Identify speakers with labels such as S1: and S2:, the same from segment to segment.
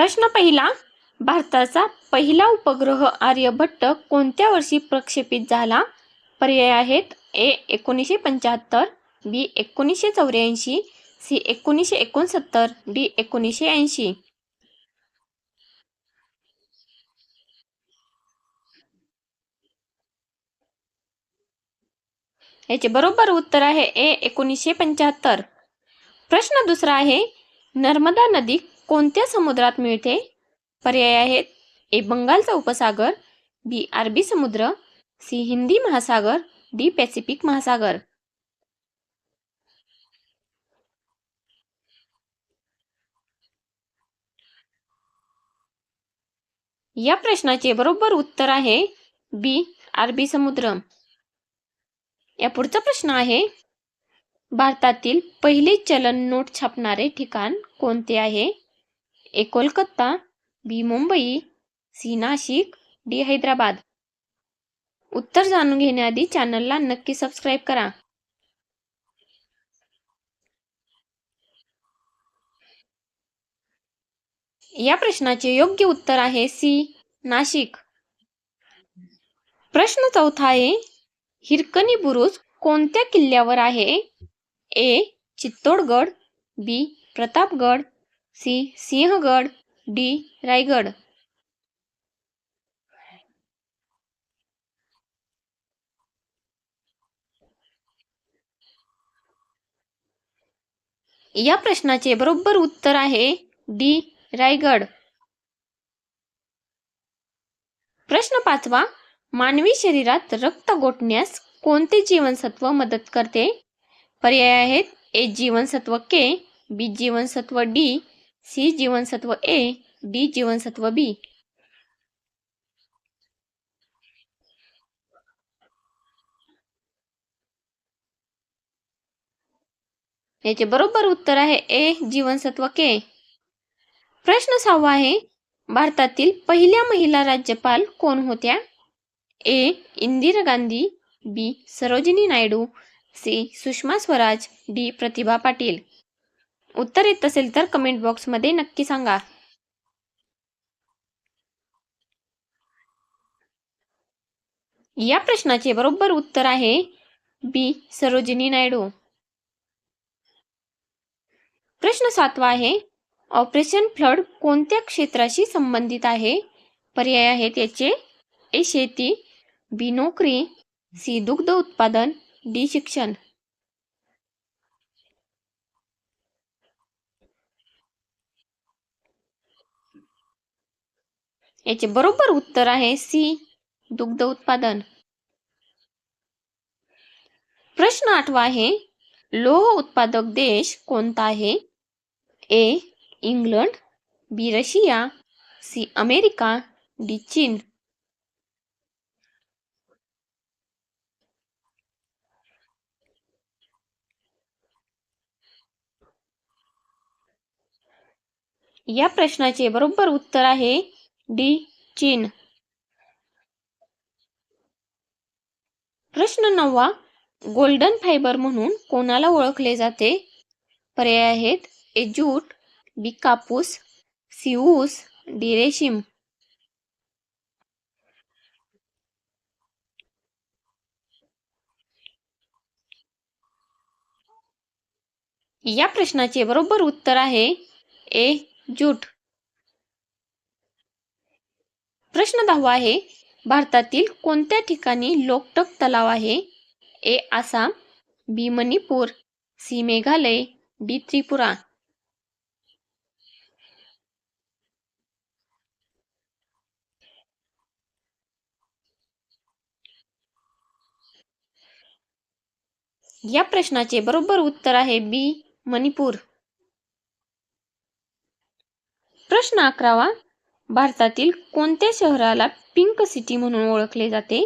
S1: प्रश्न पहिला, भारताचा पहिला उपग्रह आर्यभट्ट कोणत्या वर्षी प्रक्षेपित झाला? पर्याय आहेत ए 1975, बी 1984, सी 1969, डी 1980. याचे बरोबर उत्तर आहे ए 1975. प्रश्न दुसरा आहे, नर्मदा नदी कोणत्या समुद्रात मिळते? पर्याय आहेत ए बंगालचा उपसागर, बी अरबी समुद्र, सी हिंदी महासागर, डी पॅसिफिक महासागर. या प्रश्नाचे बरोबर उत्तर आहे बी अरबी समुद्र. या पुढचा प्रश्न आहे, भारतातील पहिले चलन नोट छापणारे ठिकाण कोणते आहे? ए कोलकाता, बी मुंबई, सी नाशिक, डी हैदराबाद. उत्तर जाणून घेण्याआधी चॅनलला नक्की सबस्क्राईब करा. या प्रश्नाचे योग्य उत्तर आहे सी नाशिक. प्रश्न चौथा आहे, हिरकणी बुरुज कोणत्या किल्ल्यावर आहे? ए चित्तोडगड, बी प्रतापगड, सी सिंहगड, डी रायगड. या प्रश्नाचे बरोबर उत्तर आहे डी रायगड. प्रश्न पाचवा, मानवी शरीरात रक्त गोठण्यास कोणते जीवनसत्व मदत करते? पर्याय आहेत ए जीवनसत्व के, बी जीवनसत्व डी, सी जीवनसत्व ए, डी जीवनसत्व बी. याचे बरोबर उत्तर आहे ए जीवनसत्व के. प्रश्न सहावा आहे, भारतातील पहिल्या महिला राज्यपाल कोण होत्या? ए इंदिरा गांधी, बी सरोजिनी नायडू, सी सुषमा स्वराज, डी प्रतिभा पाटील. उत्तर येत असेल तर कमेंट बॉक्समध्ये नक्की सांगा. या प्रश्नाचे बरोबर उत्तर आहे बी सरोजिनी नायडू. प्रश्न सातवा आहे, ऑपरेशन फ्लड कोणत्या क्षेत्राशी संबंधित आहे? पर्याय आहेत याचे ए शेती, बी नोकरी, सी दुग्ध उत्पादन, डी शिक्षण. याचे बरोबर उत्तर आहे सी दुग्ध उत्पादन. प्रश्न आठवा आहे, लोह उत्पादक देश कोणता आहे? ए इंग्लंड, बी रशिया, सी अमेरिका, डी चीन. या प्रश्नाचे बरोबर उत्तर आहे डी चीन. प्रश्न नववा, गोल्डन फायबर म्हणून कोणाला ओळखले जाते? पर्याय आहेत ए ज्यूट, बी कापूस, सी ऊस, डी रेशीम. या प्रश्नाचे बरोबर उत्तर आहे ए ज्यूट. प्रश्न दहावा आहे, भारतातील कोणत्या ठिकाणी लोकटक तलाव आहे? ए आसाम, बी मणिपूर, सी मेघालय, डी त्रिपुरा. या प्रश्नाचे बरोबर उत्तर आहे बी मणिपूर. प्रश्न अकरावा, भारतातील कोणत्या शहराला पिंक सिटी म्हणून ओळखले जाते?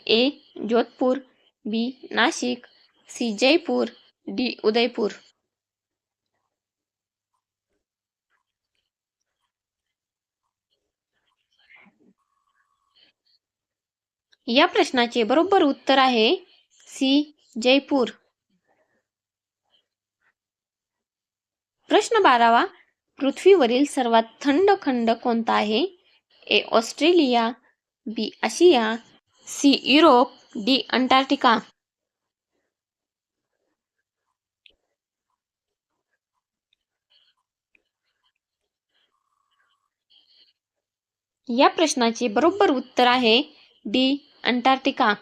S1: ए जोधपूर, बी नाशिक, सी जयपूर, डी उदयपूर. या प्रश्नाचे बरोबर उत्तर आहे सी जयपूर. प्रश्न बारावा, पृथ्वीवरील सर्वात थंड खंड कोणता आहे? ए. ऑस्ट्रेलिया, बी. आशिया, सी. Europe, D. अंटार्क्टिका. या प्रश्नाचे बरोबर उत्तर आहे डी. अंटार्क्टिका.